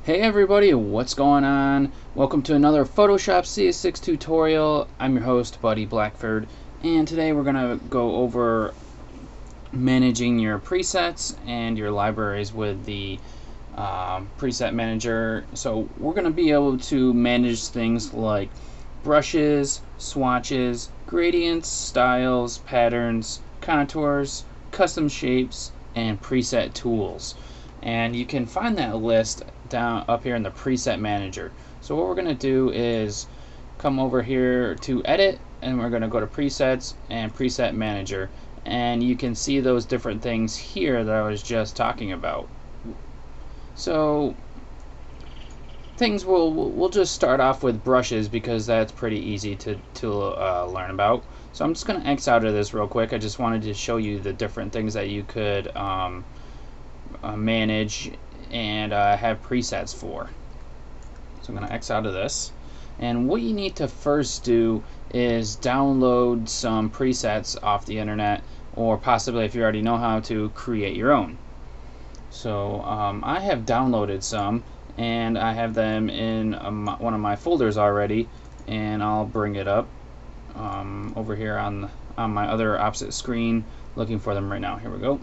Hey everybody, what's going on? Welcome to another Photoshop CS6 tutorial. I'm your host, Buddy Blackford, and today we're going to go over managing your presets and your libraries with the preset manager. So we're going to be able to manage things like brushes, swatches, gradients, styles, patterns, contours, custom shapes, and preset tools. And you can find that list down up here in the preset manager. So what we're going to do is come over here to edit, and we're going to go to presets and preset manager, and you can see those different things here that I was just talking about. So we'll just start off with brushes because that's pretty easy to learn about. So I'm just going to X out of this real quick. I just wanted to show you the different things that you could manage and have presets for. So I'm going to X out of this, and what you need to first do is download some presets off the internet, or possibly, if you already know how to, create your own. So I have downloaded some, and I have them in one of my folders already, and I'll bring it up over here on my other opposite screen, looking for them right now. Here we go.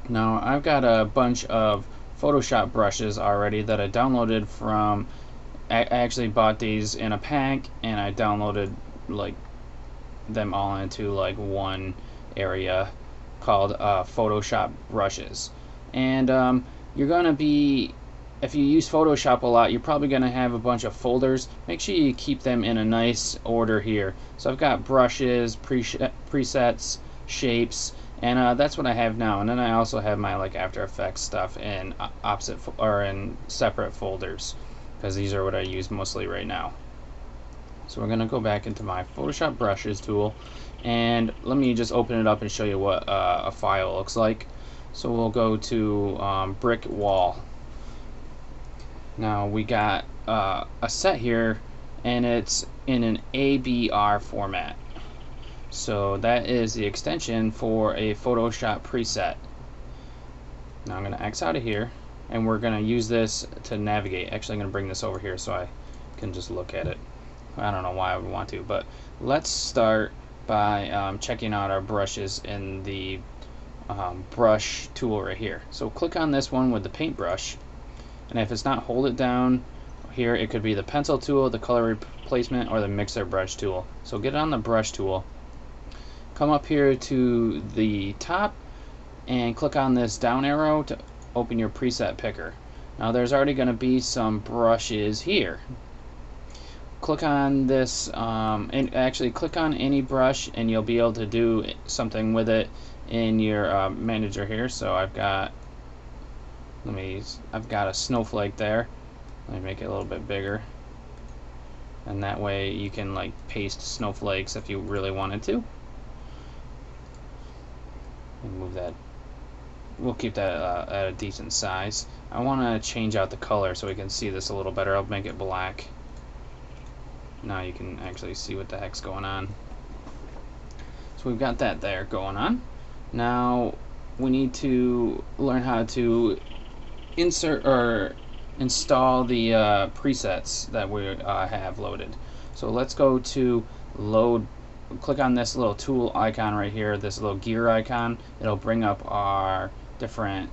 Now I've got a bunch of Photoshop brushes already that I downloaded from. I actually bought these in a pack, and I downloaded like them all into like one area called Photoshop brushes. And you're gonna be, if you use Photoshop a lot, you're probably gonna have a bunch of folders. Make sure you keep them in a nice order here. So I've got brushes, presets, shapes, and that's what I have now. And then I also have my like After Effects stuff in in separate folders, because these are what I use mostly right now. So we're gonna go back into my Photoshop brushes tool, and let me just open it up and show you what a file looks like. So we'll go to brick wall. Now we got a set here, and it's in an ABR format. So that is the extension for a Photoshop preset. Now I'm going to X out of here, and we're going to use this to navigate. Actually, I'm going to bring this over here so I can just look at it. I don't know why I would want to, but let's start by checking out our brushes in the brush tool right here. So click on this one with the paintbrush, and if it's not, hold it down here. It could be the pencil tool, the color replacement, or the mixer brush tool. So get on the brush tool, come up here to the top, and click on this down arrow to open your preset picker. Now there's already going to be some brushes here. Click on this, and actually click on any brush, and you'll be able to do something with it in your manager here. So I've got a snowflake there. Let me make it a little bit bigger, and that way you can like paste snowflakes if you really wanted to. And move that. We'll keep that at a decent size. I want to change out the color so we can see this a little better. I'll make it black. Now you can actually see what the heck's going on. So we've got that there going on. Now we need to learn how to insert or install the presets that we have loaded. So let's go to load. Click on this little tool icon right here, this little gear icon. It'll bring up our different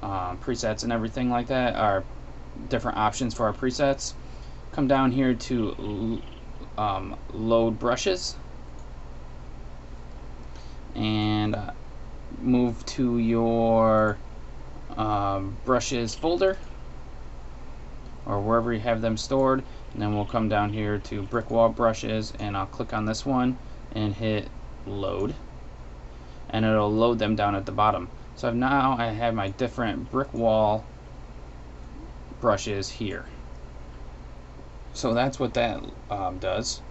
presets and everything like that, our different options for our presets. Come down here to load brushes, and move to your brushes folder, or wherever you have them stored, and then we'll come down here to brick wall brushes, and I'll click on this one and hit load, and it'll load them down at the bottom. So now I have my different brick wall brushes here. So that's what that does.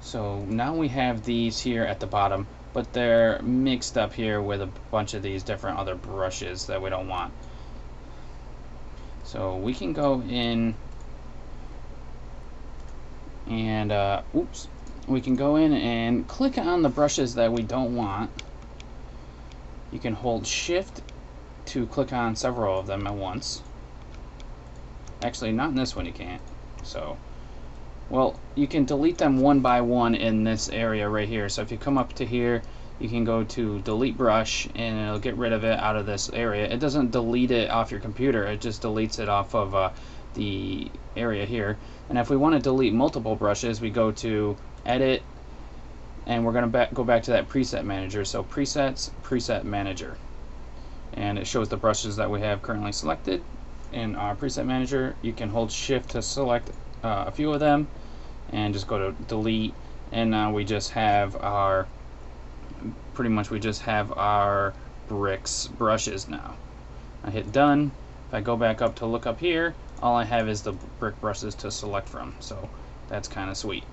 So now we have these here at the bottom, but they're mixed up here with a bunch of these different other brushes that we don't want. So we can go in and we can go in and click on the brushes that we don't want. You can hold shift to click on several of them at once. Actually, not in this one you can't. So, well, you can delete them one by one in this area right here. So if you come up to here, you can go to delete brush and it'll get rid of it out of this area. It doesn't delete it off your computer, it just deletes it off of the area here. And if we want to delete multiple brushes, we go to edit, and we're going to go back to that preset manager. So presets, preset manager, and it shows the brushes that we have currently selected in our preset manager. You can hold shift to select a few of them and just go to delete, and now we just have our bricks brushes now. I hit done. If I go back up to look up here, all I have is the brick brushes to select from, so that's kind of sweet.